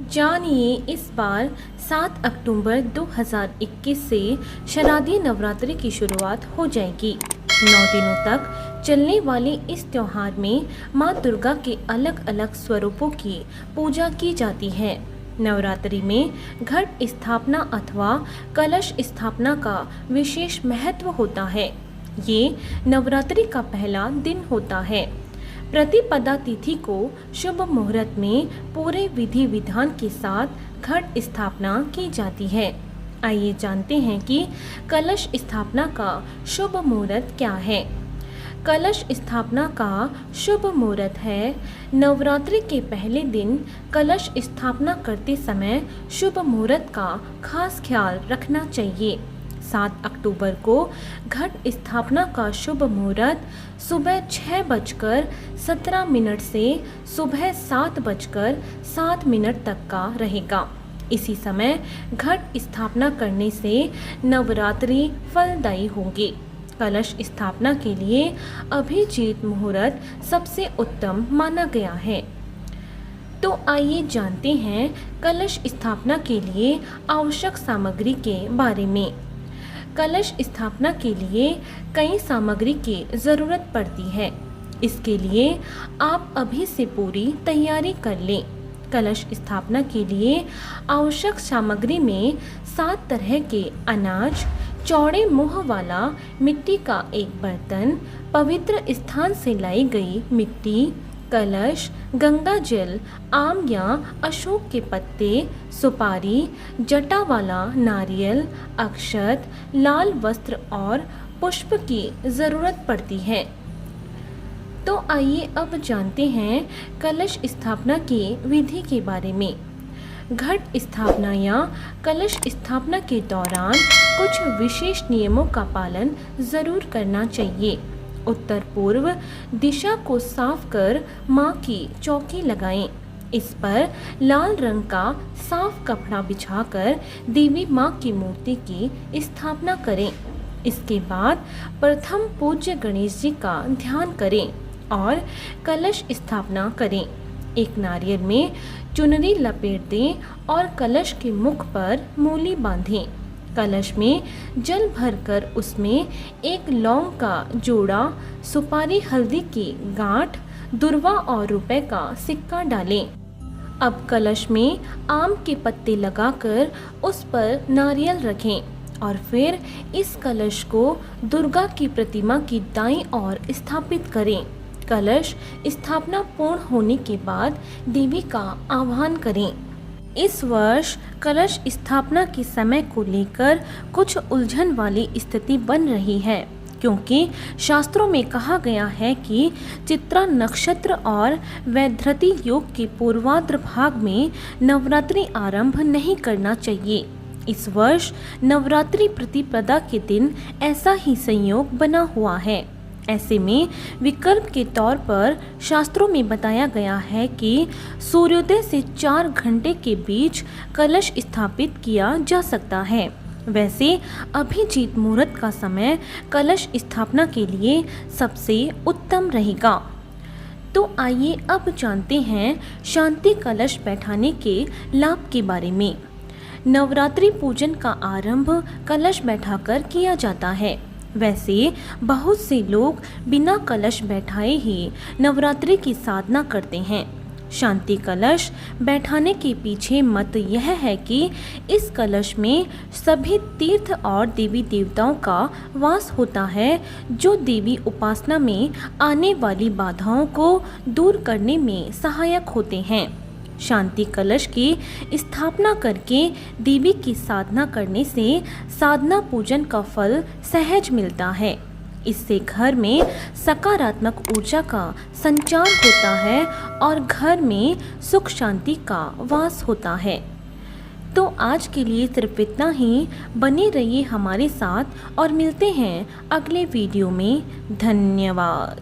जानिए इस बार 7 अक्टूबर 2021 से शारदीय नवरात्रि की शुरुआत हो जाएगी। 9 दिनों तक चलने वाले इस त्योहार में मां दुर्गा के अलग अलग स्वरूपों की पूजा की जाती है। नवरात्रि में घट स्थापना अथवा कलश स्थापना का विशेष महत्व होता है। ये नवरात्रि का पहला दिन होता है। प्रतिपदा तिथि को शुभ मुहूर्त में पूरे विधि विधान के साथ घट स्थापना की जाती है। आइए जानते हैं कि कलश स्थापना का शुभ मुहूर्त क्या है। कलश स्थापना का शुभ मुहूर्त है नवरात्रि के पहले दिन। कलश स्थापना करते समय शुभ मुहूर्त का खास ख्याल रखना चाहिए। 7 अक्टूबर को घट स्थापना का शुभ मुहूर्त सुबह 6:17 से सुबह 7:07 तक का रहेगा। इसी समय घट स्थापना करने से नवरात्रि फलदायी होंगे। कलश स्थापना के लिए अभिजीत मुहूर्त सबसे उत्तम माना गया है। तो आइए जानते हैं कलश स्थापना के लिए आवश्यक सामग्री के बारे में। कलश स्थापना के लिए कई सामग्री की ज़रूरत पड़ती है। इसके लिए आप अभी से पूरी तैयारी कर लें। कलश स्थापना के लिए आवश्यक सामग्री में 7 तरह के अनाज, चौड़े मुंह वाला मिट्टी का एक बर्तन, पवित्र स्थान से लाई गई मिट्टी, कलश, गंगा जल, आम या अशोक के पत्ते, सुपारी, जटा वाला नारियल, अक्षत, लाल वस्त्र और पुष्प की ज़रूरत पड़ती है। तो आइए अब जानते हैं कलश स्थापना की विधि के बारे में। घट स्थापना या कलश स्थापना के दौरान कुछ विशेष नियमों का पालन ज़रूर करना चाहिए। उत्तर पूर्व दिशा को साफ कर मां की चौकी लगाएं। इस पर लाल रंग का साफ कपड़ा बिछाकर देवी मां की मूर्ति की स्थापना करें। इसके बाद प्रथम पूज्य गणेश जी का ध्यान करें और कलश स्थापना करें। एक नारियल में चुनरी लपेट दें और कलश के मुख पर मूली बांधें। कलश में जल भरकर उसमें एक लौंग का जोड़ा, सुपारी, हल्दी की गांठ, दुर्वा और रुपए का सिक्का डालें। अब कलश में आम के पत्ते लगाकर उस पर नारियल रखें और फिर इस कलश को दुर्गा की प्रतिमा की दाईं ओर स्थापित करें। कलश स्थापना पूर्ण होने के बाद देवी का आह्वान करें। इस वर्ष कलश स्थापना के समय को लेकर कुछ उलझन वाली स्थिति बन रही है, क्योंकि शास्त्रों में कहा गया है कि चित्रा नक्षत्र और वैधृति योग के पूर्वाद्र भाग में नवरात्रि आरंभ नहीं करना चाहिए। इस वर्ष नवरात्रि प्रतिपदा के दिन ऐसा ही संयोग बना हुआ है। ऐसे में विकल्प के तौर पर शास्त्रों में बताया गया है कि सूर्योदय से 4 घंटे के बीच कलश स्थापित किया जा सकता है। वैसे अभिजीत मुहूर्त का समय कलश स्थापना के लिए सबसे उत्तम रहेगा। तो आइए अब जानते हैं शांति कलश बैठाने के लाभ के बारे में। नवरात्रि पूजन का आरंभ कलश बैठाकर किया जाता है। वैसे बहुत से लोग बिना कलश बैठाए ही नवरात्रि की साधना करते हैं। शांति कलश बैठाने के पीछे मत यह है कि इस कलश में सभी तीर्थ और देवी देवताओं का वास होता है, जो देवी उपासना में आने वाली बाधाओं को दूर करने में सहायक होते हैं। शांति कलश की स्थापना करके देवी की साधना करने से साधना पूजन का फल सहज मिलता है। इससे घर में सकारात्मक ऊर्जा का संचार होता है और घर में सुख शांति का वास होता है। तो आज के लिए सिर्फ इतना ही। बने रहिए हमारे साथ और मिलते हैं अगले वीडियो में। धन्यवाद।